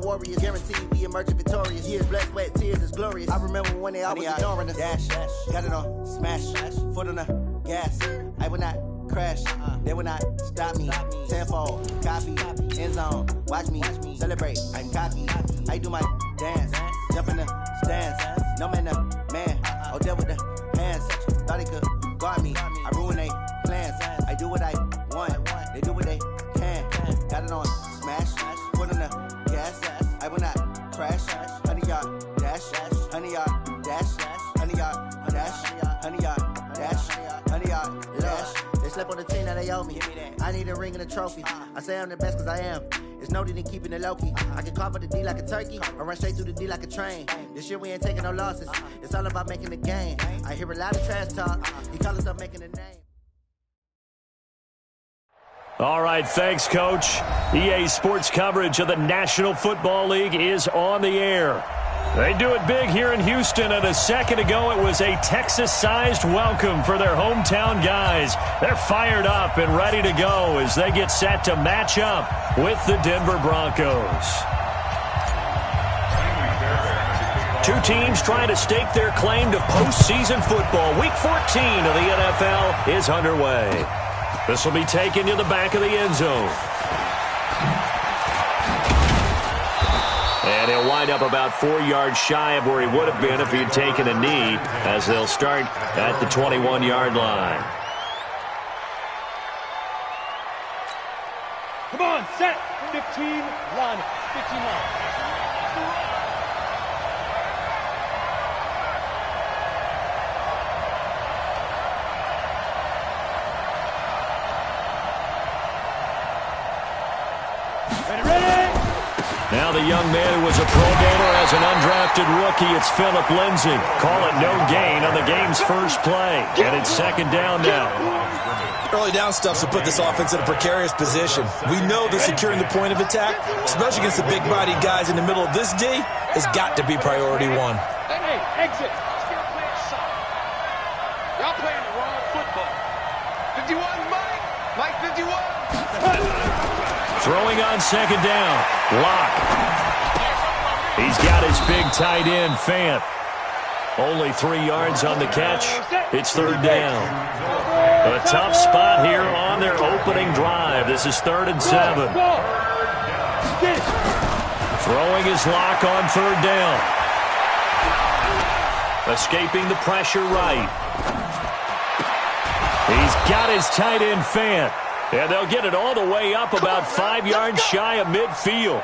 warriors. Guaranteed we emerging victorious. Years, blood, sweat, tears is glorious. I remember when they always ignoring us. Dash, got it on, smash, foot on the gas. I will not crash, they will not stop me. Tenfold, copy, end zone, watch me celebrate. I'm cocky, I do my dance, jump in the stands. No man, the man, oh, deal with the hands. Thought they could guard me, I ruin they plans. I do what I want, they do what they can. Got it on, smash, foot on the gas. I will not crash, 100 yard dash, 100 yard dash, 100 yard dash, 100 yard dash, 100 yard dash. They slept on the team that they owe me. I need a ring and a trophy. I say I'm the best cause I am. It's no need in keeping it low-key. I can carve up the D like a turkey or run straight through the D like a train. This year we ain't taking no losses. It's all about making the game. I hear a lot of trash talk. He call us up making a name. All right, thanks, Coach. EA Sports coverage of the National Football League is on the air. They do it big here in Houston, and a second ago it was a Texas-sized welcome for their hometown guys. They're fired up and ready to go as they get set to match up with the Denver Broncos. Two teams trying to stake their claim to postseason football. Week 14 of the NFL is underway. This will be taken to the back of the end zone. And he'll wind up about 4 yards shy of where he would have been if he had taken a knee, as they'll start at the 21-yard line. Come on, set. 15, run. 15 run. Now the young man who was a Pro Bowler as an undrafted rookie, it's Phillip Lindsay. Call it no gain on the game's first play. And it's second down now. Early down stuff to put this offense in a precarious position. We know that securing the point of attack, especially against the big-bodied guys in the middle of this D, has got to be priority one. Hey, exit. Y'all playing the wrong football. 51, Mike 51. Throwing on second down. Lock. He's got his big tight end, Fant. Only 3 yards on the catch. It's third down. A tough spot here on their opening drive. This is 3rd and 7. Throwing his Lock on third down. Escaping the pressure right. He's got his tight end, Fant. And they'll get it all the way up about 5 yards shy of midfield.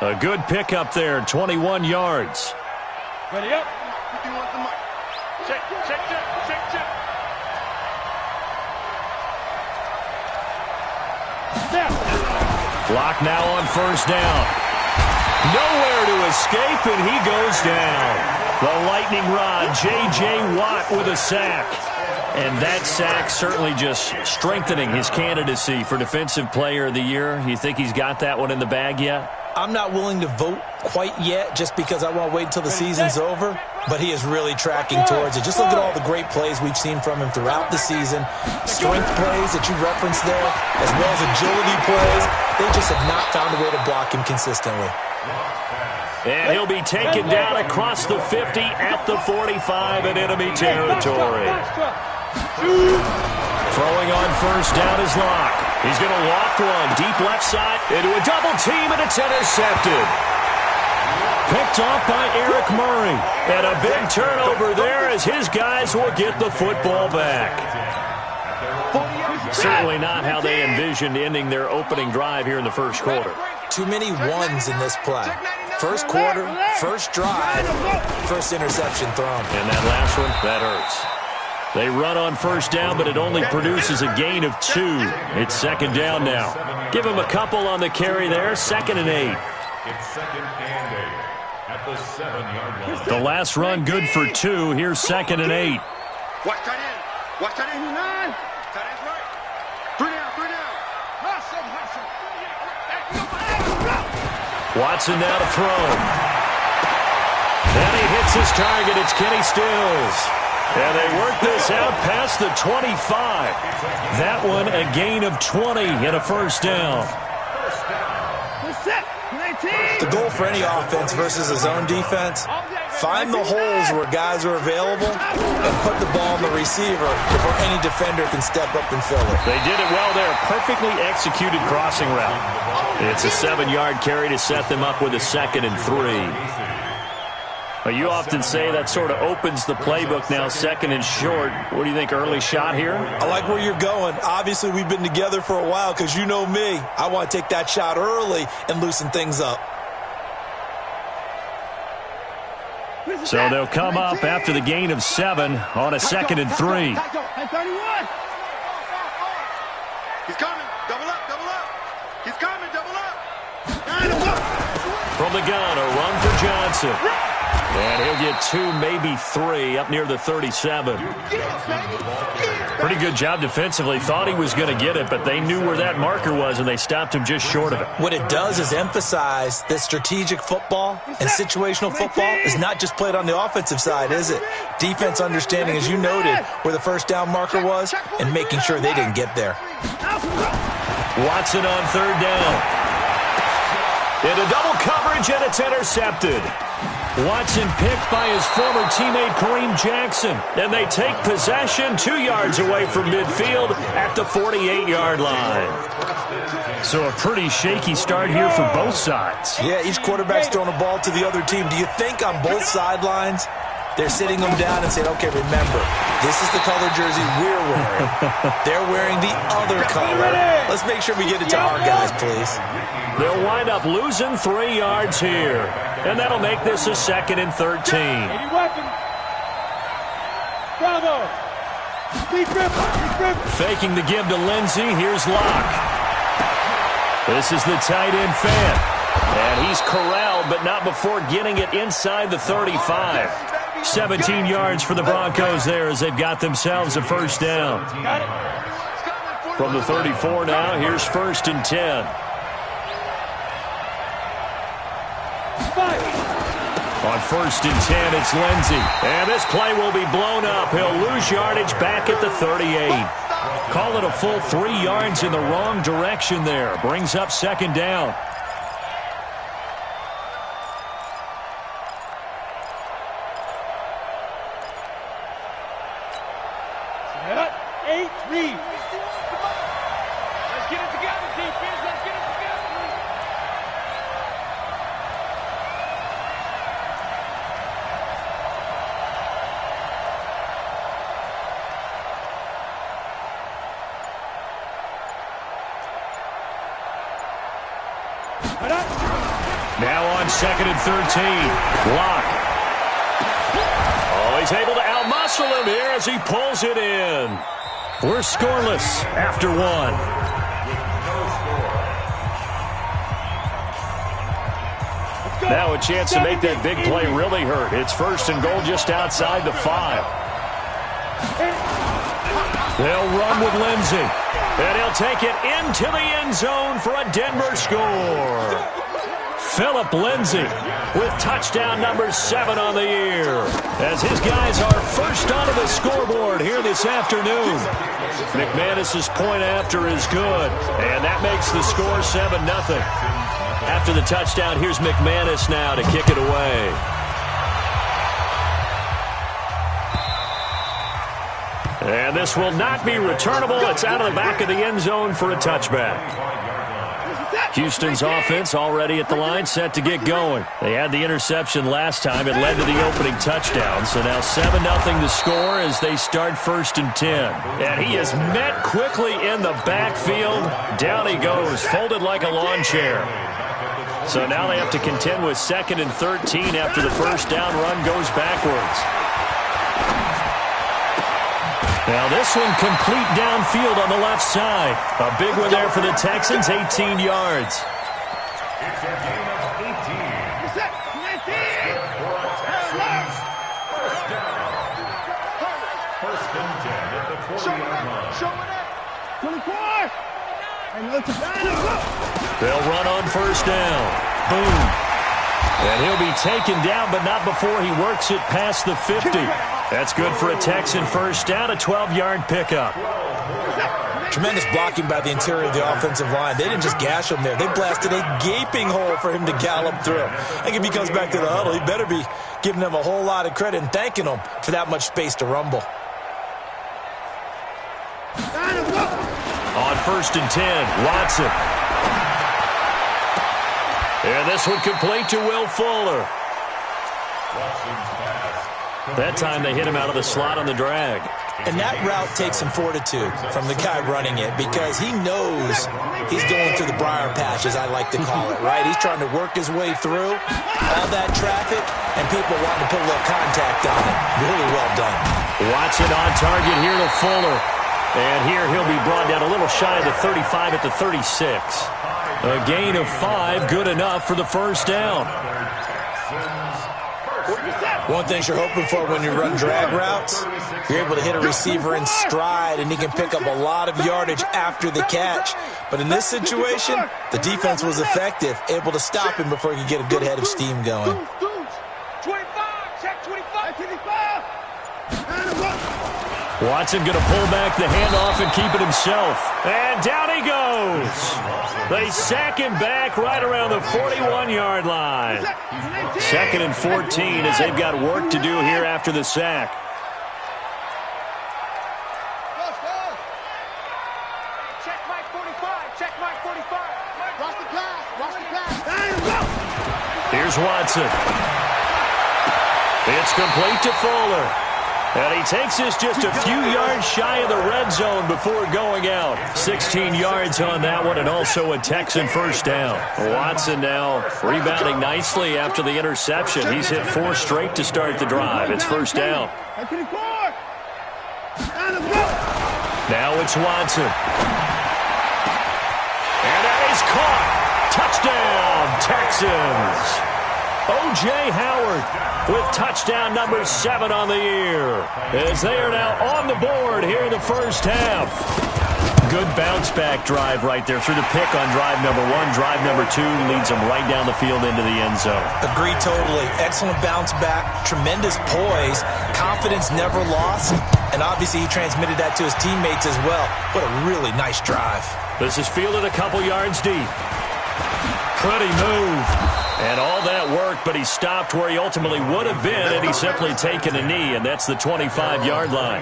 A good pickup there, 21 yards. Ready up. Check. Block now on first down. Nowhere to escape, and he goes down. The lightning rod, J.J. Watt with a sack. And that sack certainly just strengthening his candidacy for Defensive Player of the Year. You think he's got that one in the bag yet? I'm not willing to vote quite yet just because I want to wait until the season's over, but he is really tracking towards it. Just look at all the great plays we've seen from him throughout the season. Strength plays that you referenced there, as well as agility plays. They just have not found a way to block him consistently. And he'll be taken down across the 50 at the 45 in enemy territory. Throwing on first down is Lock. He's going to loft one deep left side into a double team, and it's intercepted. Picked off by Eric Murray. And a big turnover there as his guys will get the football back. Certainly not how they envisioned ending their opening drive here in the first quarter. Too many ones in this play. First quarter, first drive, first interception thrown. And that last one, that hurts. They run on first down, but it only produces a gain of 2. It's second down now. Give him a couple on the carry there, 2nd and 8. It's 2nd and 8 at the 7-yard line. The last run good for 2. Here's 2nd and 8. Watch tight end. Watch tight end. 9. Tight end's right. 3 down. Hustle. Watson now to throw. And he hits his target. It's Kenny Stills. And they work this out past the 25. That one a gain of 20 and a first down. Set. The goal for any offense versus a zone defense, find the holes where guys are available and put the ball on the receiver before any defender can step up and fill it. They did it well there. Perfectly executed crossing route. It's a 7-yard carry to set them up with a 2nd and 3. But you often say that sort of opens the playbook now, 2nd and short. What do you think, early shot here? I like where you're going. Obviously, we've been together for a while because you know me. I want to take that shot early and loosen things up. So they'll come up after the gain of 7 on a 2nd and 3. He's coming. Double up, double up. He's coming, double up. From the gun, a run for Johnson. And he'll get 2, maybe 3, up near the 37. Pretty good job defensively. Thought he was going to get it, but they knew where that marker was, and they stopped him just short of it. What it does is emphasize that strategic football and situational football is not just played on the offensive side, is it? Defense understanding, as you noted, where the first down marker was and making sure they didn't get there. Watson on 3rd down. Into double coverage, and it's intercepted. Watson picked by his former teammate Kareem Jackson. And they take possession 2 yards away from midfield at the 48-yard line. So a pretty shaky start here for both sides. Yeah, each quarterback's throwing a ball to the other team. Do you think on both sidelines they're sitting them down and saying, okay, remember, this is the color jersey we're wearing. They're wearing the other color. Let's make sure we get it to our guys, please. They'll wind up losing 3 yards here. And that'll make this a 2nd and 13. Faking the give to Lindsey. Here's Locke. This is the tight end Fan. And he's corralled, but not before getting it inside the 35. 17 yards for the Broncos there as they've got themselves a 1st down. From the 34 now, here's 1st and 10. On 1st and 10, it's Lindsey. And this play will be blown up. He'll lose yardage back at the 38. Call it a full 3 yards in the wrong direction there. Brings up 2nd down. Set up. 8-3. Let's get it together, defense. Let's get it together. Now on 2nd and 13. Locke. Oh, he's able to outmuscle him here as he pulls it in. We're scoreless after 1. Now a chance to make that big play really hurt. It's 1st and goal just outside the 5. They'll run with Lindsey. And he'll take it into the end zone for a Denver score. Phillip Lindsey with touchdown number 7 on the year, as his guys are first onto the scoreboard here this afternoon. McManus's point after is good, and that makes the score 7-0. After the touchdown, here's McManus now to kick it away. And this will not be returnable. It's out of the back of the end zone for a touchback. Houston's offense already at the line, set to get going. They had the interception last time. It led to the opening touchdown. So now 7-0 the score as they start 1st and 10. And he is met quickly in the backfield. Down he goes, folded like a lawn chair. So now they have to contend with 2nd and 13 after the first down run goes backwards. Now this one complete downfield on the left side. A big one there for the Texans, 18 yards. It's a gain of 18. First down. 1st and 10 at the 40-yard line. They'll run on 1st down. Boom. And he'll be taken down, but not before he works it past the 50. That's good for a Texan 1st down, a 12-yard pickup. Tremendous blocking by the interior of the offensive line. They didn't just gash him there. They blasted a gaping hole for him to gallop through. I think if he comes back to the huddle, he better be giving them a whole lot of credit and thanking them for that much space to rumble. On 1st and 10, Watson. And this one complete to Will Fuller. That time they hit him out of the slot on the drag. And that route takes some fortitude from the guy running it because he knows he's going through the briar patch, as I like to call it, right? He's trying to work his way through all that traffic, and people want to put a little contact on it. Really well done. Watson on target here to Fuller. And here he'll be brought down a little shy of the 35 at the 36. A gain of 5, good enough for the first down. One thing you're hoping for when you run drag routes, you're able to hit a receiver in stride, and he can pick up a lot of yardage after the catch. But in this situation, the defense was effective, able to stop him before he could get a good head of steam going. 25, check 25, 25. Watson going to pull back the handoff and keep it himself. And down he goes. They sack him back right around the 41-yard line. 2nd and 14 as they've got work to do here after the sack. Check Mike 45, check Mike 45. Watch the pass, watch the pass. Here's Watson. It's complete to Fuller. And he takes this just a few yards shy of the red zone before going out. 16 yards on that one, and also a Texan first down. Watson now rebounding nicely after the interception. He's hit 4 straight to start the drive. It's first down. Now it's Watson. And that is caught. Touchdown, Texans. O.J. Howard with touchdown number 7 on the year, as they are now on the board here in the first half. Good bounce-back drive right there through the pick on drive number 1. Drive number 2 leads them right down the field into the end zone. Agree totally. Excellent bounce-back, tremendous poise, confidence never lost, and obviously he transmitted that to his teammates as well. What a really nice drive. This is fielded a couple yards deep. Pretty move. And all that work, but he stopped where he ultimately would have been had he simply taken a knee, and that's the 25-yard line.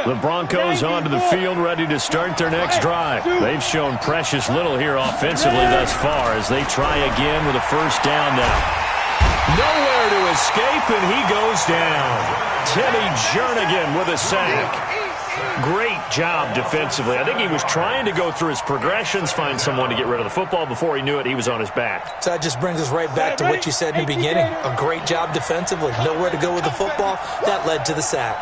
The Broncos onto the field, ready to start their next drive. They've shown precious little here offensively thus far as they try again with a first down now. Nowhere to escape, and he goes down. Timmy Jernigan with a sack. Great job defensively. I think he was trying to go through his progressions, find someone to get rid of the football. Before he knew it, he was on his back. So that just brings us right back to what you said in the beginning. A great job defensively. Nowhere to go with the football. That led to the sack.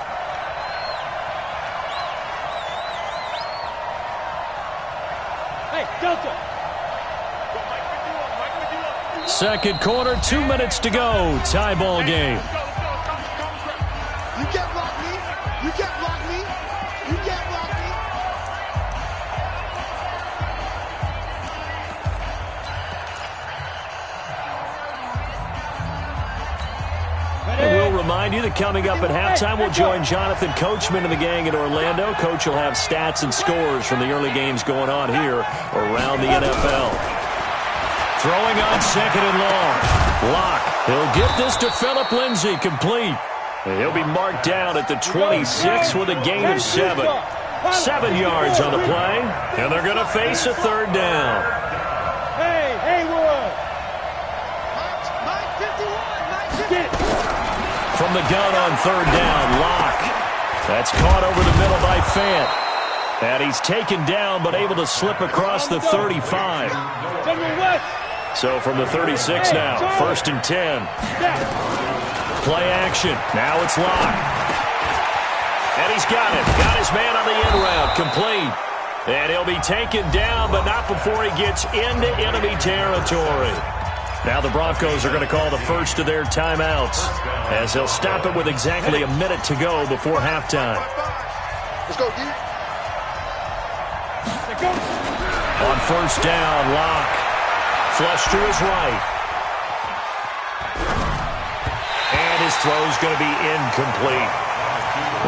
Hey, Delta. Second quarter, 2 minutes to go. Tie ball game. You can't block me. You can't block me. You can't block me. And we'll remind you that coming up at halftime, we'll join Jonathan Coachman and the gang in Orlando. Coach will have stats and scores from the early games going on here around the NFL. Throwing on 2nd and long. Locke. He'll get this to Phillip Lindsay, complete. And he'll be marked down at the 26 with a gain of 7. 7 yards on the play, and they're going to face a third down. Hey, Haywood. Mike 51, Mike 50. From the gun on third down, Locke. That's caught over the middle by Fant. And he's taken down, but able to slip across the 35. So from the 36 now, 1st and 10. Play action. Now it's Locke. And he's got it. Got his man on the end route. Complete. And he'll be taken down, but not before he gets into enemy territory. Now the Broncos are going to call the first of their timeouts as they'll stop it with exactly a minute to go before halftime. Let's go, D. On first down, Locke. Flush to his right. And His throw's going to be incomplete.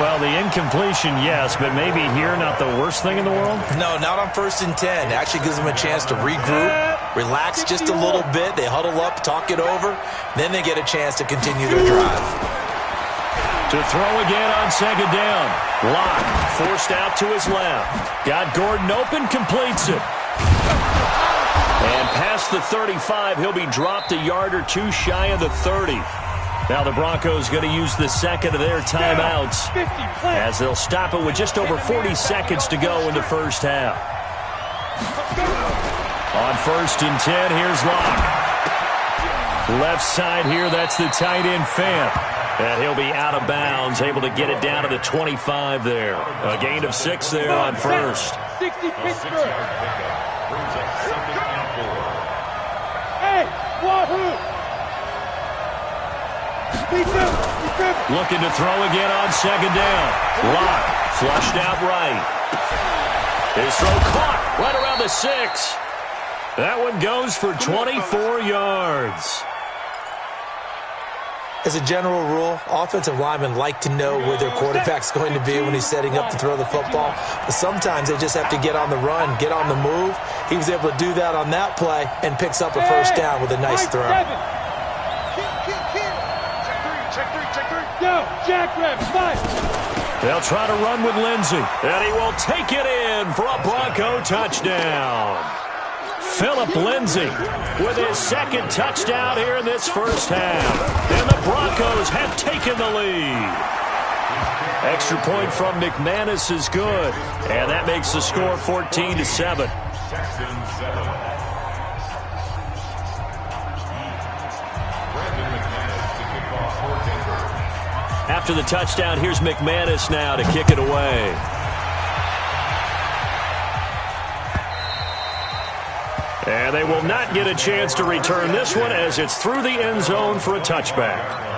Well, the incompletion, yes, but maybe here not the worst thing in the world? No, not on 1st and 10. Actually gives them a chance to regroup, relax just a little bit. They huddle up, talk it over. Then they get a chance to continue their drive. To throw again on 2nd down. Locke forced out to his left. Got Gordon open, completes it. And past the 35, he'll be dropped a yard or two shy of the 30. Now the Broncos going to use the second of their timeouts as they'll stop it with just over 40 seconds to go in the first half. On 1st and 10, here's Locke. Left side here, that's the tight end Fant. And he'll be out of bounds, able to get it down to the 25 there. A gain of 6 there on 1st. 60 Pittsburgh. Hey, Wahoo! Looking to throw again on 2nd down. Locke flushed out right. His throw caught right around the 6. That one goes for 24 yards. As a general rule, offensive linemen like to know where their quarterback's going to be when he's setting up to throw the football. But sometimes they just have to get on the run, get on the move. He was able to do that on that play and picks up a 1st down with a nice throw. Go, Jackrabbit, fight! They'll try to run with Lindsey, and he will take it in for a Bronco touchdown. Phillip Lindsay with his 2nd touchdown here in this first half. And the Broncos have taken the lead. Extra point from McManus is good, and that makes the score 14-7. After the touchdown, here's McManus now to kick it away. And they will not get a chance to return this one as it's through the end zone for a touchback.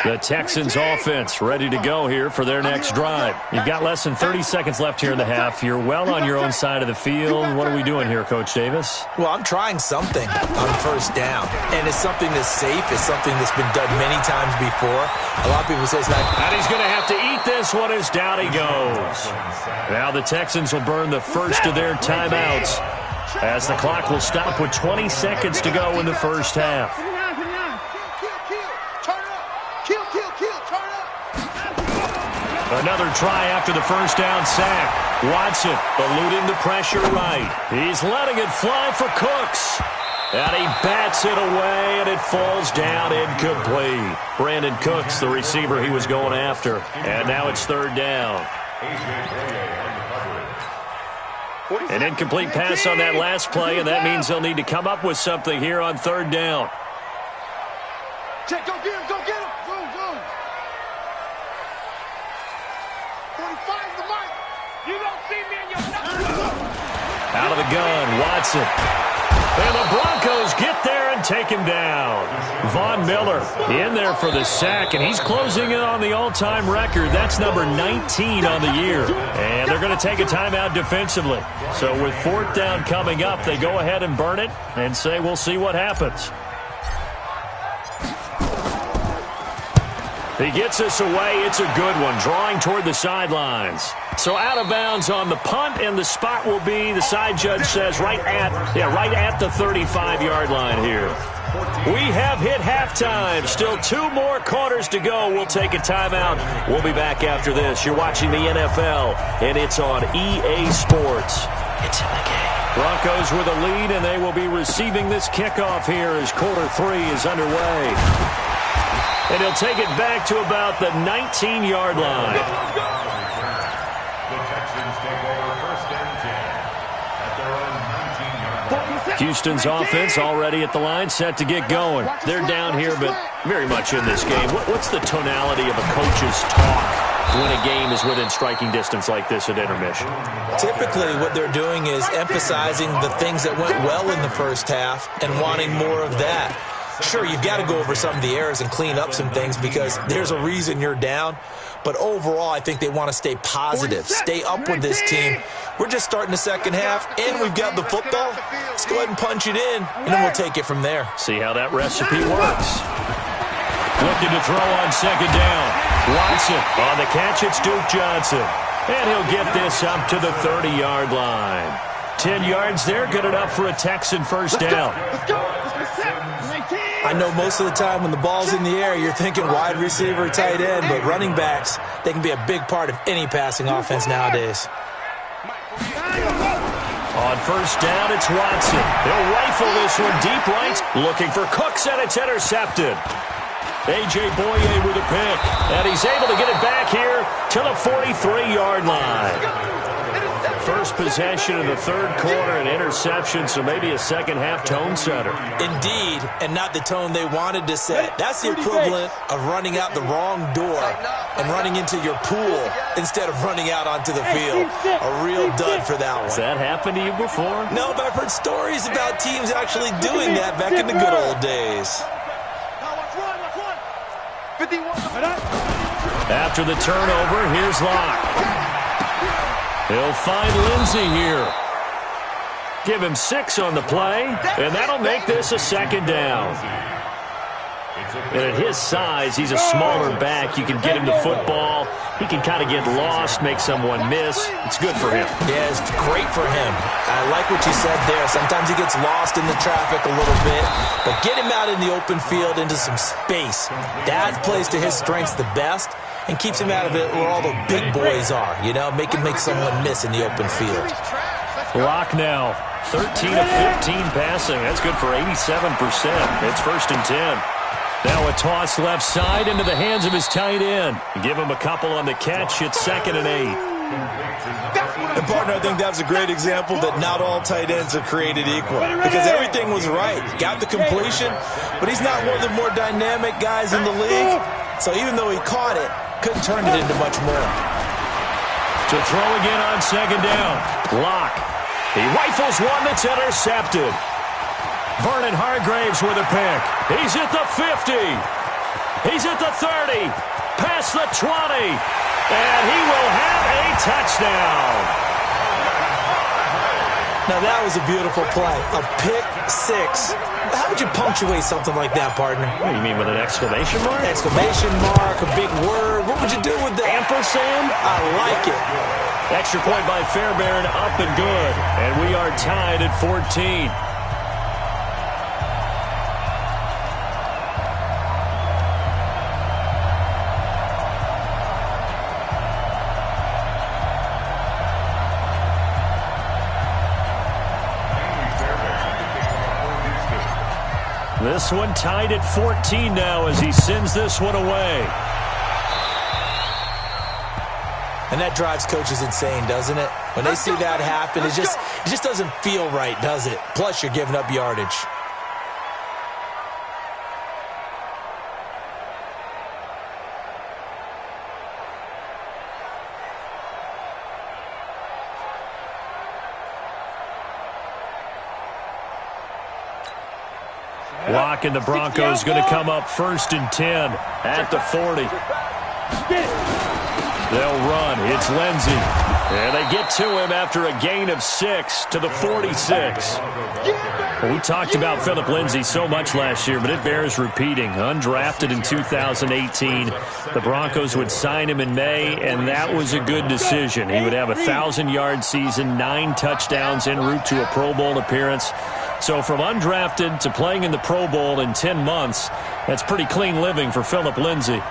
The Texans offense ready to go here for their next drive. You've got less than 30 seconds left here in the half. You're well on your own side of the field. What are we doing here, Coach Davis? Well, I'm trying something on 1st down. And it's something that's safe. It's something that's been done many times before. A lot of people say it's not. And he's going to have to eat this one as down he goes. Now the Texans will burn the first of their timeouts as the clock will stop with 20 seconds to go in the first half. Another try after the 1st down sack. Watson eluding the pressure right. He's letting it fly for Cooks. And he bats it away, and it falls down incomplete. Brandon Cooks, the receiver he was going after. And now it's 3rd down. An incomplete pass on that last play, and that means they'll need to come up with something here on 3rd down. Go get him, go get him. Go, go. 45 the mic. You don't see me in your Out of the gun, Watson. And the Broncos get there and take him down. Von Miller in there for the sack, and he's closing in on the all-time record. That's number 19 on the year. And they're going to take a timeout defensively. So with 4th down coming up, they go ahead and burn it and say we'll see what happens. He gets us away. It's a good one, drawing toward the sidelines. So out of bounds on the punt, and the spot will be, the side judge says, right at the 35-yard line here. We have hit halftime. Still 2 more quarters to go. We'll take a timeout. We'll be back after this. You're watching the NFL, and it's on EA Sports. It's in the game. Broncos with a lead, and they will be receiving this kickoff here as quarter 3 is underway. And he'll take it back to about the 19-yard line. The Texans take over 1st and 10 at their own 19-yard line. Houston's offense already at the line, set to get going. They're down here, but very much in this game. What's the tonality of a coach's talk when a game is within striking distance like this at intermission? Typically, what they're doing is emphasizing the things that went well in the first half and wanting more of that. Sure, you've got to go over some of the errors and clean up some things because there's a reason you're down. But overall, I think they want to stay positive, stay up with this team. We're just starting the second half, and we've got the football. Let's go ahead and punch it in, and then we'll take it from there. See how that recipe works. Looking to throw on second down. Watson on the catch. It's Duke Johnson. And he'll get this up to the 30-yard line. 10 yards there, good enough for a Texan first down. Let's go. I know most of the time when the ball's in the air, you're thinking wide receiver, tight end, but running backs, they can be a big part of any passing offense nowadays. On first down, it's Watson. They'll rifle this one deep right. Looking for Cooks, and it's intercepted. A.J. Boye with a pick, and he's able to get it back here to the 43-yard line. First possession in the third quarter, an interception, so maybe a second-half tone setter. Indeed, and not the tone they wanted to set. That's the equivalent of running out the wrong door and running into your pool instead of running out onto the field. A real dud for that one. Has that happened to you before? No, but I've heard stories about teams actually doing that back in the good old days. After the turnover, here's Locke. He'll find Lindsey here. Give him 6 on the play, and that'll make this a second down. And at his size, he's a smaller back. You can get him the football. He can kind of get lost, make someone miss. It's good for him. Yeah, it's great for him. I like what you said there. Sometimes he gets lost in the traffic a little bit, but get him out in the open field into some space. That plays to his strengths the best and keeps him out of it where all the big boys are, you know, make someone miss in the open field. Locke now, 13 of 15 passing. That's good for 87%. It's first and 10. Now a toss left side into the hands of his tight end. Give him a couple on the catch. It's second and 8. And, partner, I think that was a great example that not all tight ends are created equal because everything was right. Got the completion, but he's not one of the more dynamic guys in the league. So even though he caught it, couldn't turn it into much more. To throw again on second down. Locke. He rifles one that's intercepted. Vernon Hargraves with a pick. He's at the 50. He's at the 30. Past the 20. And he will have a touchdown. Now that was a beautiful play. A pick 6. How would you punctuate something like that, partner? What do you mean, with an exclamation mark? Exclamation mark, a big word. What would you do with the ampersand? I like it. Extra point by Fairbairn, up and good. And we are tied at 14. This one tied at 14 now as he sends this one away. And that drives coaches insane, doesn't it? When they see that happen, it just doesn't feel right, does it? Plus, you're giving up yardage. Locke and the Broncos going to come up first and 10 at the 40. They'll run. It's Lindsey. And they get to him after a gain of 6 to the 46. Well, we talked about Phillip Lindsay so much last year, but it bears repeating. Undrafted in 2018. The Broncos would sign him in May, and that was a good decision. He would have a 1,000-yard season, 9 touchdowns en route to a Pro Bowl appearance. So from undrafted to playing in the Pro Bowl in 10 months, that's pretty clean living for Phillip Lindsay.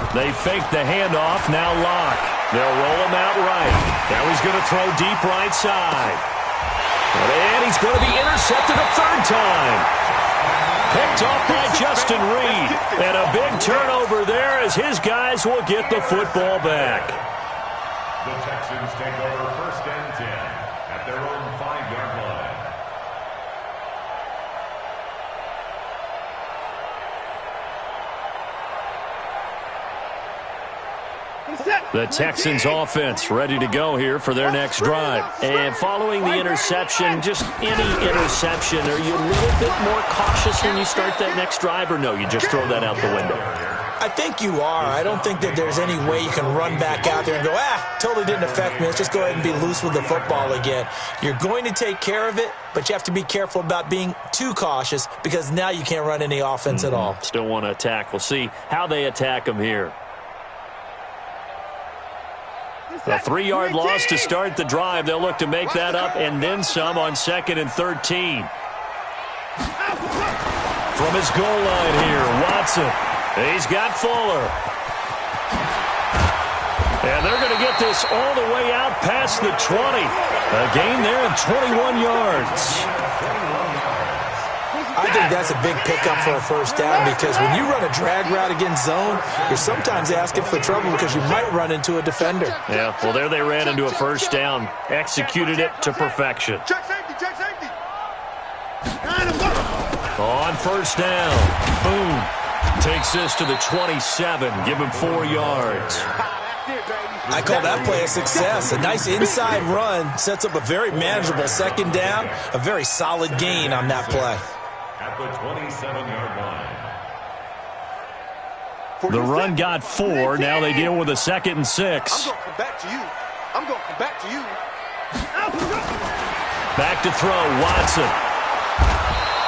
They fake the handoff. Now Locke. They'll roll him out right. Now he's going to throw deep right side. And he's going to be intercepted a third time. Picked off by Justin Reed. And a big turnover there as his guys will get the football back. The Texans take over first and 10 at their own 5-yard line. The Texans offense ready to go here for their next drive. And following the interception, just any interception, are you a little bit more cautious when you start that next drive, or no, you just throw that out the window? I think you are. I don't think that there's any way you can run back out there and go, totally didn't affect me. Let's just go ahead and be loose with the football again. You're going to take care of it, but you have to be careful about being too cautious because now you can't run any offense at all. Still want to attack. We'll see how they attack them here. A 3-yard loss to start the drive. They'll look to make that up and then some on 2nd and 13. From his goal line here, Watson. He's got Fuller. And they're going to get this all the way out past the 20. A gain there of 21 yards. I think that's a big pickup for a first down because when you run a drag route against zone, you're sometimes asking for trouble because you might run into a defender. Yeah, well, there they ran into a first down. Executed it to perfection. Check safety, check safety. On first down. Boom. Takes this to the 27. Give him 4 yards. I call that play a success. A nice inside run sets up a very manageable second down. A very solid gain on that play. At the 27-yard line. The run got 4. Now they deal with a 2nd and 6. I'm going to come back to you. I'm going to come back to you. Back to throw, Watson.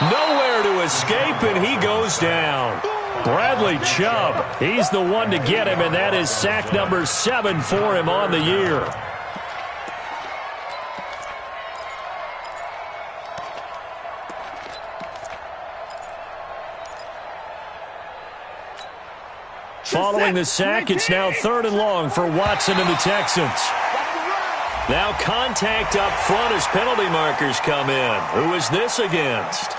Nowhere to escape, and he goes down. Bradley Chubb, he's the one to get him, and that is sack number 7 for him on the year. Following the sack, it's now 3rd and long for Watson and the Texans. Now contact up front as penalty markers come in. Who is this against?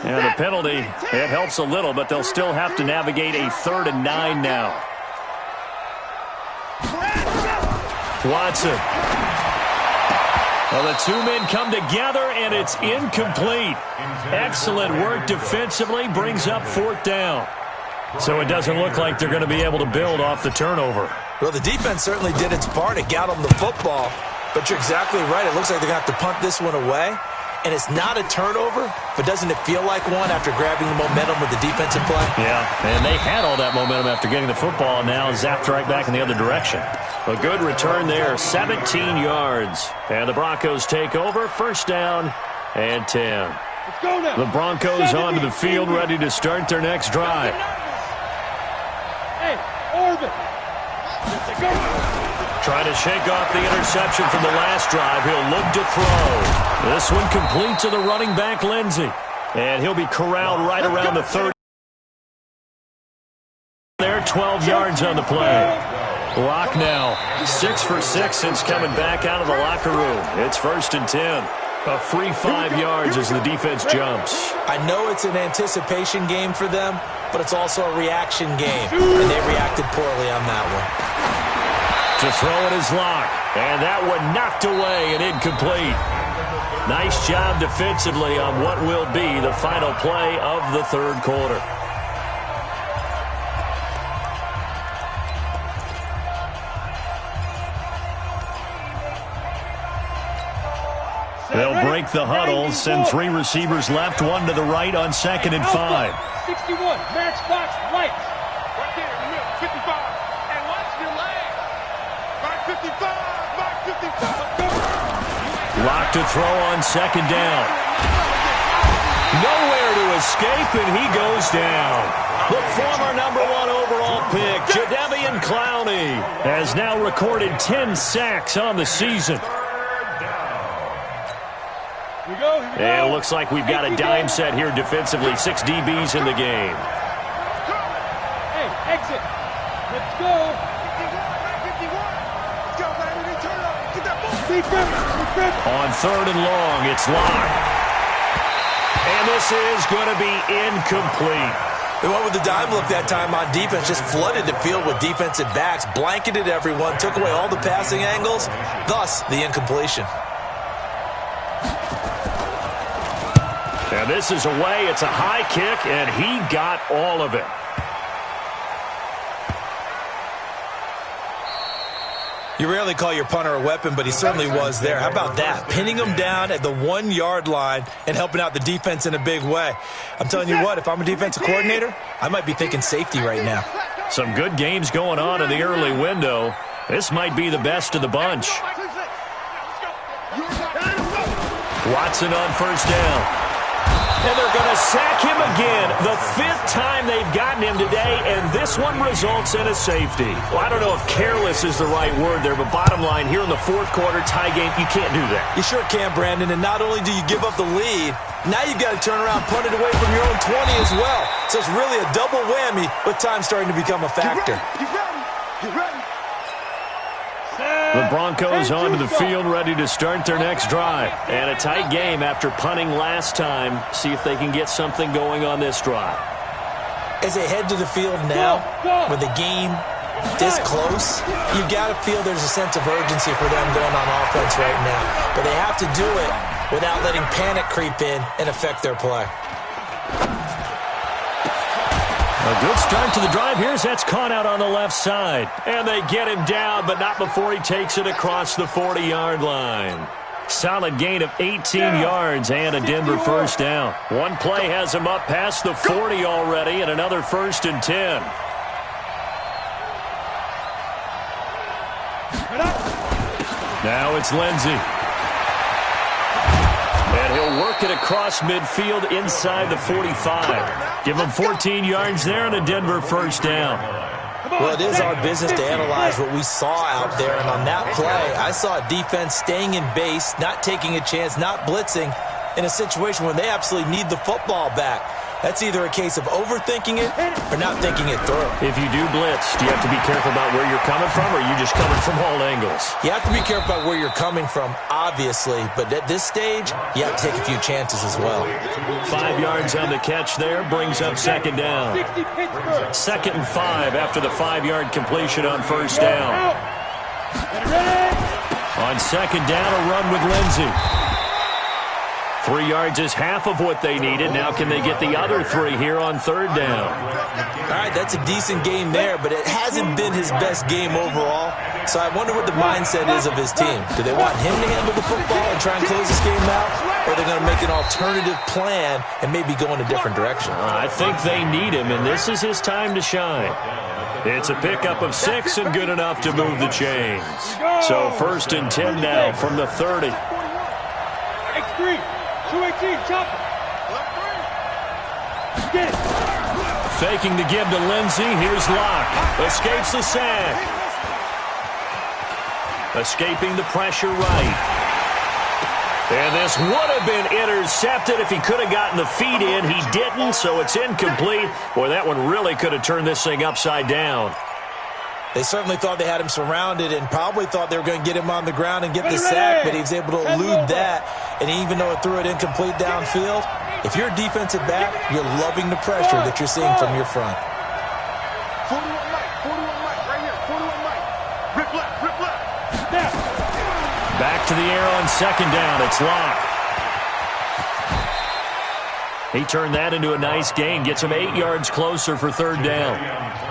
And the penalty, it helps a little, but they'll still have to navigate a 3rd and 9 now. Watson. Well, the two men come together, and it's incomplete. Excellent work defensively, brings up 4th down. So it doesn't look like they're going to be able to build off the turnover. Well, the defense certainly did its part. It got them the football, but you're exactly right. It looks like they're going to have to punt this one away. And it's not a turnover, but doesn't it feel like one after grabbing the momentum with the defensive play? Yeah, and they had all that momentum after getting the football, and now zapped right back in the other direction. A good return there, 17 yards. And the Broncos take over, 1st down and 10. Let's go now. The Broncos onto the field, ready to start their next drive. Hey, Orbit. Go. Trying to shake off the interception from the last drive. He'll look to throw. This one complete to the running back, Lindsey. And he'll be corralled right around the 30. There, 12 yards on the play. Locke now, 6 for 6 since coming back out of the locker room. It's 1st and 10. A free 5 yards as the defense jumps. I know it's an anticipation game for them, but it's also a reaction game. And they reacted poorly on that one. To throw it is Locke. And that one knocked away and incomplete. Nice job defensively on what will be the final play of the 3rd quarter. They'll break the huddle, send 3 receivers left, 1 to the right on 2nd and 5. 61, matchbox right. Right there in the middle, 55. And watch your leg. Mark 55, Mark 55. Lock to throw on 2nd down. Nowhere to escape, and he goes down. The former number 1 overall pick, Jadeveon Clowney, has now recorded 10 sacks on the season. Here we go. And it looks like we've got a dime set here defensively. 6 DBs in the game. Hey, exit. Let's go. 51. Let's go, baby. Turn up. Get that ball. Defense. On 3rd and long, it's Locke. And this is going to be incomplete. They went with the dime look that time on defense, just flooded the field with defensive backs, blanketed everyone, took away all the passing angles, thus the incompletion. And this is away. It's a high kick, and he got all of it. You rarely call your punter a weapon, but he certainly was there. How about that? Pinning him down at the 1-yard line and helping out the defense in a big way. I'm telling you what, if I'm a defensive coordinator, I might be thinking safety right now. Some good games going on in the early window. This might be the best of the bunch. Watson on first down. And they're going to sack him again. The 5th time they've gotten him today, and this one results in a safety. Well, I don't know if careless is the right word there, but bottom line, here in the 4th quarter, tie game, you can't do that. You sure can, Brandon, and not only do you give up the lead, now you've got to turn around, punt it away from your own 20 as well. So it's really a double whammy with time starting to become a factor. You ready? The Broncos onto the field, ready to start their next drive. And a tight game after punting last time. See if they can get something going on this drive. As they head to the field now, with the game this close, you've got to feel there's a sense of urgency for them going on offense right now. But they have to do it without letting panic creep in and affect their play. A good start to the drive here as that's caught out on the left side. And they get him down, but not before he takes it across the 40-yard line. Solid gain of 18 yards and a Denver first down. One play has him up past the 40 already, and another 1st and 10. Now it's Lindsey. And he'll work it across midfield inside the 45. Give him 14 yards there and a Denver first down. Well, it is our business to analyze what we saw out there. And on that play, I saw a defense staying in base, not taking a chance, not blitzing in a situation where they absolutely need the football back. That's either a case of overthinking it or not thinking it through. If you do blitz, do you have to be careful about where you're coming from, or are you just coming from all angles? You have to be careful about where you're coming from, obviously. But at this stage, you have to take a few chances as well. 5 yards on the catch there brings up second down. 2nd and 5 after the 5-yard completion on first down. On second down, a run with Lindsey. 3 yards is half of what they needed. Now can they get the other 3 here on third down? All right, that's a decent game there, but it hasn't been his best game overall. So I wonder what the mindset is of his team. Do they want him to handle the football and try and close this game out? Or are they going to make an alternative plan and maybe go in a different direction? I think they need him, and this is his time to shine. It's a pickup of 6 and good enough to move the chains. So 1st and 10 now from the 30. X3, 218, chop it. Get it. Faking the give to Lindsey. Here's Locke. Escapes the sack. Escaping the pressure right. And this would have been intercepted if he could have gotten the feet in. He didn't, so it's incomplete. Boy, that one really could have turned this thing upside down. They certainly thought they had him surrounded and probably thought they were going to get him on the ground and get the sack, but he was able to elude that. And even though it threw it incomplete downfield, if you're a defensive back, you're loving the pressure that you're seeing from your front. 41 Mike, right here, 41 Mike. Rip left. Now. Back to the air on second down. It's Locke. He turned that into a nice gain. Gets him 8 yards closer for third down.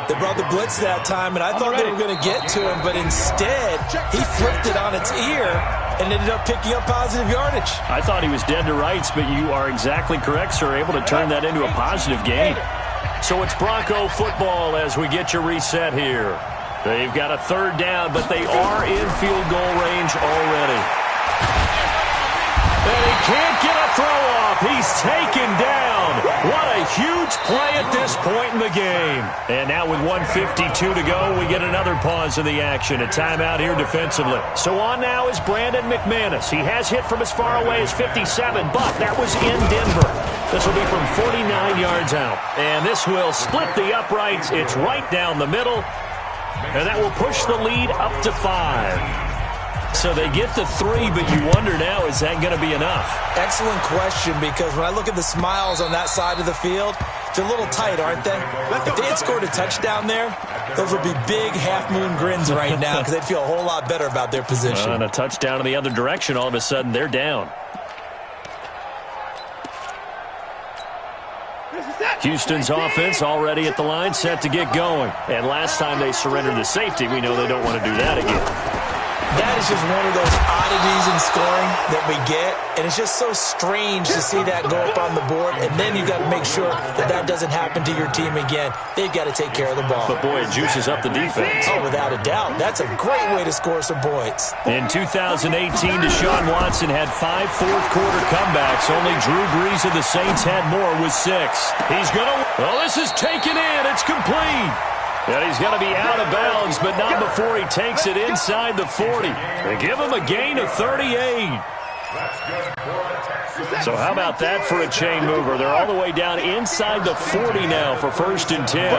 They brought the blitz that time, and I thought they were going to get to him, but instead, he flipped it on its ear and ended up picking up positive yardage. I thought he was dead to rights, but you are exactly correct, sir. Able to turn that into a positive gain. So it's Bronco football as we get your reset here. They've got a third down, but they are in field goal range already. And he can't get a throw off. He's taken down. What a huge play at this point in the game. And now with 1:52 to go, we get another pause in the action. A timeout here defensively. So on now is Brandon McManus. He has hit from as far away as 57, but that was in Denver. This will be from 49 yards out. And this will split the uprights. It's right down the middle. And that will push the lead up to 5. So they get to 3, but you wonder now, is that going to be enough? Excellent question, because when I look at the smiles on that side of the field, They're a little tight, aren't they? If they had scored a touchdown there, those would be big half-moon grins right now because they'd feel a whole lot better about their position. And a touchdown in the other direction, all of a sudden they're down. Houston's offense already at the line, set to get going. And last time they surrendered the safety, we know they don't want to do that again. That is just one of those oddities in scoring that we get, and it's just so strange to see that go up on the board, and then you've got to make sure that that doesn't happen to your team again. They've got to take care of the ball. But, boy, it juices up the defense. Oh, without a doubt. That's a great way to score some points. In 2018, Deshaun Watson had 5 fourth-quarter comebacks. Only Drew Brees of the Saints had more with 6. He's going to – well, this is taken in. It's complete. And he's going to be out of bounds, but not before he takes it inside the 40. They give him a gain of 38. So how about that for a chain mover? They're all the way down inside the 40 now for 1st and 10.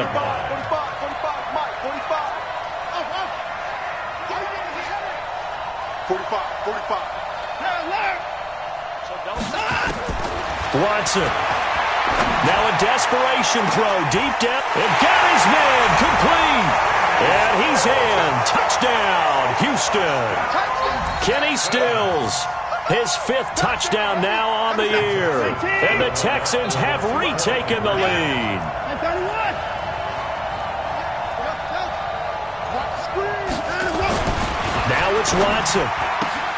Watson. Now a desperation throw, deep depth, and got his man, complete. And he's in. Touchdown, Houston. Kenny Stills, his 5th touchdown now on the year. And the Texans have retaken the lead. Now it's Watson.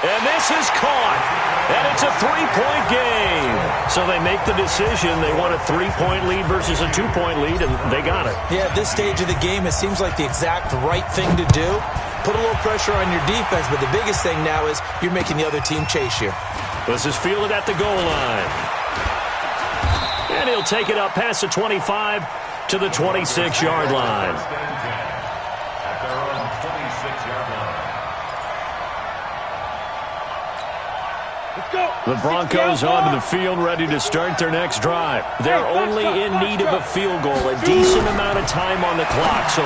And this is caught. And it's a 3-point game. So they make the decision. They want a 3-point lead versus a 2-point lead, and they got it. Yeah, at this stage of the game, it seems like the exact right thing to do. Put a little pressure on your defense, but the biggest thing now is you're making the other team chase you. This is fielded at the goal line. And he'll take it up past the 25 to the 26-yard line. At their own 26-yard line. The Broncos onto the field, ready to start their next drive. They're only in need of a field goal, a decent amount of time on the clock. So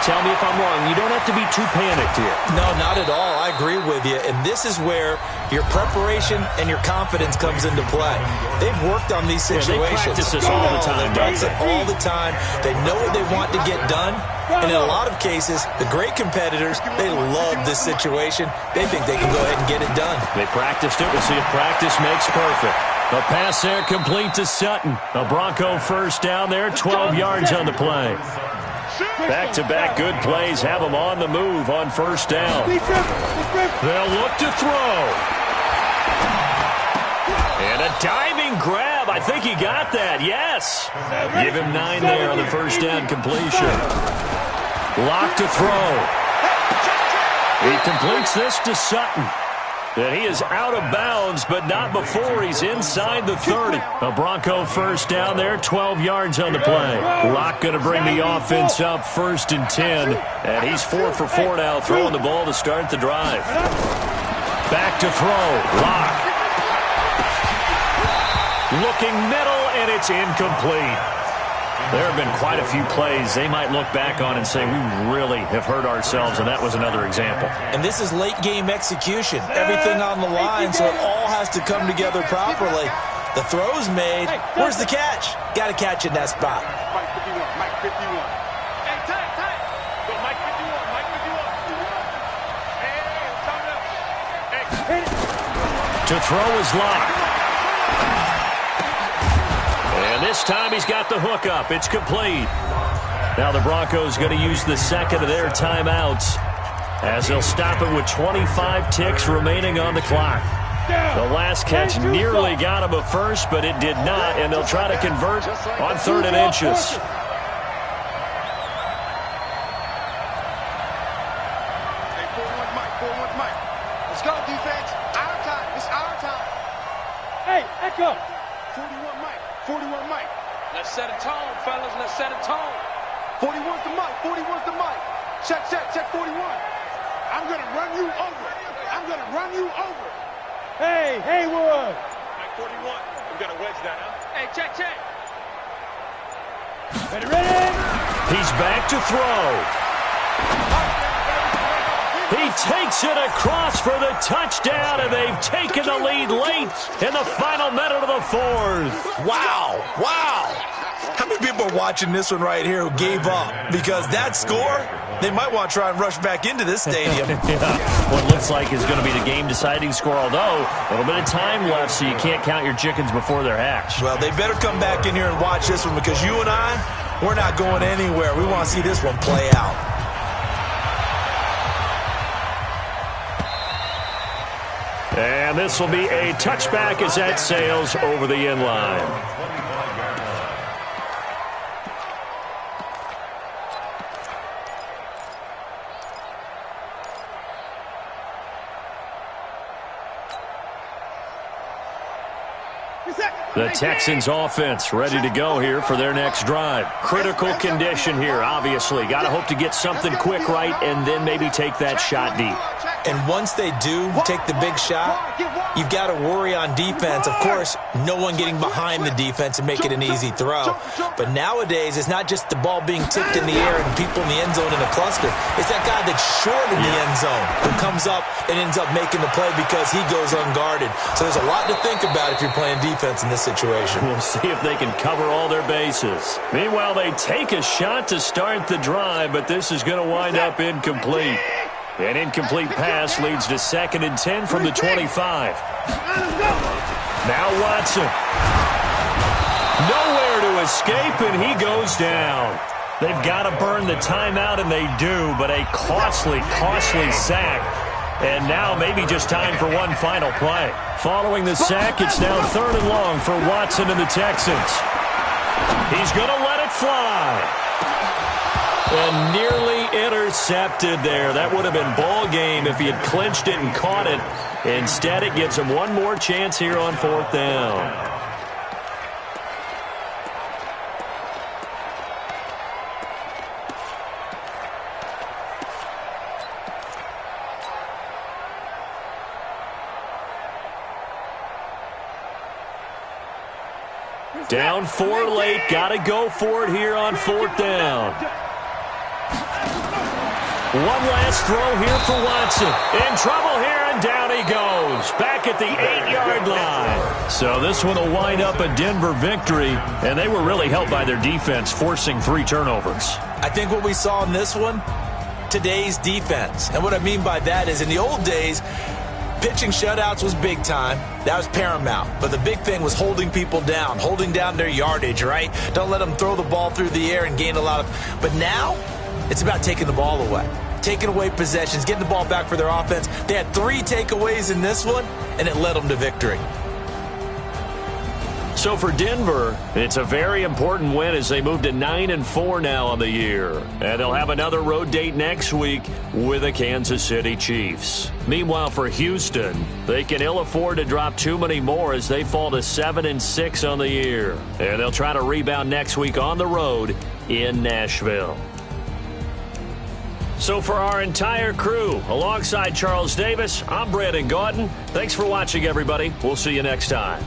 tell me if I'm wrong. You don't have to be too panicked here. No, not at all. I agree with you. And this is where your preparation and your confidence comes into play. They've worked on these situations. They practice this all the time. They practice it all the time. They know what they want to get done. And in a lot of cases, the great competitors, they love this situation. They think they can go ahead and get it done. They practiced it. We'll see if practice makes perfect. The pass there complete to Sutton. A Bronco first down there, 12 yards on the play. Back-to-back good plays have them on the move on first down. They'll look to throw. And a diving grab. I think he got that. Yes. Give him 9 there on the first down completion. Lock to throw. He completes this to Sutton. And he is out of bounds, but not before he's inside the 30. A Bronco first down there, 12 yards on the play. Locke going to bring the offense up 1st and 10. And he's 4 for 4 now, throwing the ball to start the drive. Back to throw. Locke. Looking middle, and it's incomplete. There have been quite a few plays they might look back on and say, we really have hurt ourselves, and that was another example. And this is late-game execution. Everything on the line, so it all has to come together properly. The throw's made. Where's the catch? Got to catch in that spot. Mike 51, Mike 51. Hey, tight. Go Mike 51, Mike 51. Hey, To throw is Locke. And this time he's got the hook up. It's complete. Now the Broncos going to use the second of their timeouts as they'll stop it with 25 ticks remaining on the clock. The last catch nearly got him a first, but it did not, and they'll try to convert on 3rd and inches. Hey, 4-1 Mike. Let's go, defense. Our time. It's our time. Hey, echo. 41 Mike. Let's set a tone, fellas. Let's set a tone. 41's the Mike. Check 41. I'm going to run you over. Hey, Haywood. Mike 41. We got a wedge down, huh? Hey, check. Ready? He's back to throw. He takes it across for the touchdown, and they've taken the lead late in the final minute of the 4th. Wow. I mean, many people are watching this one right here who gave up? Because that score, they might want to try and rush back into this stadium. Yeah, what looks like is going to be the game-deciding score, although a little bit of time left, so you can't count your chickens before they're hatched. Well, they better come back in here and watch this one, because you and I, we're not going anywhere. We want to see this one play out. And this will be a touchback as that sails over the end line. The Texans offense ready to go here for their next drive. Critical condition here, obviously. Got to hope to get something quick right and then maybe take that shot deep. And once they do take the big shot, you've got to worry on defense. Of course, no one getting behind the defense and make it an easy throw. But nowadays, it's not just the ball being tipped in the air and people in the end zone in a cluster. It's that guy that's short in the end zone who comes up and ends up making the play because he goes unguarded. So there's a lot to think about if you're playing defense in this situation. We'll see if they can cover all their bases. Meanwhile, they take a shot to start the drive, but this is going to wind up incomplete. An incomplete pass leads to 2nd and 10 from the 25. Now Watson. Nowhere to escape, and he goes down. They've got to burn the timeout, and they do, but a costly, costly sack. And now maybe just time for one final play. Following the sack, it's now 3rd and long for Watson and the Texans. He's going to let it fly. And nearly intercepted there. That would have been ball game if he had clinched it and caught it. Instead, it gives him one more chance here on 4th down. Down 4 late. Got to go for it here on 4th down. One last throw here for Watson. In trouble here, and down he goes. Back at the 8-yard line. So this one will wind up a Denver victory, and they were really helped by their defense, forcing 3 turnovers. I think what we saw in this one, today's defense. And what I mean by that is in the old days, pitching shutouts was big time. That was paramount. But the big thing was holding people down, holding down their yardage, right? Don't let them throw the ball through the air and gain a lot of... But now, it's about taking the ball away. Taking away possessions, getting the ball back for their offense. They had 3 takeaways in this one, and it led them to victory. So for Denver, it's a very important win as they move to 9-4 now on the year. And they'll have another road date next week with the Kansas City Chiefs. Meanwhile, for Houston, they can ill afford to drop too many more as they fall to 7-6 on the year. And they'll try to rebound next week on the road in Nashville. So for our entire crew, alongside Charles Davis, I'm Brandon Gaudin. Thanks for watching, everybody. We'll see you next time.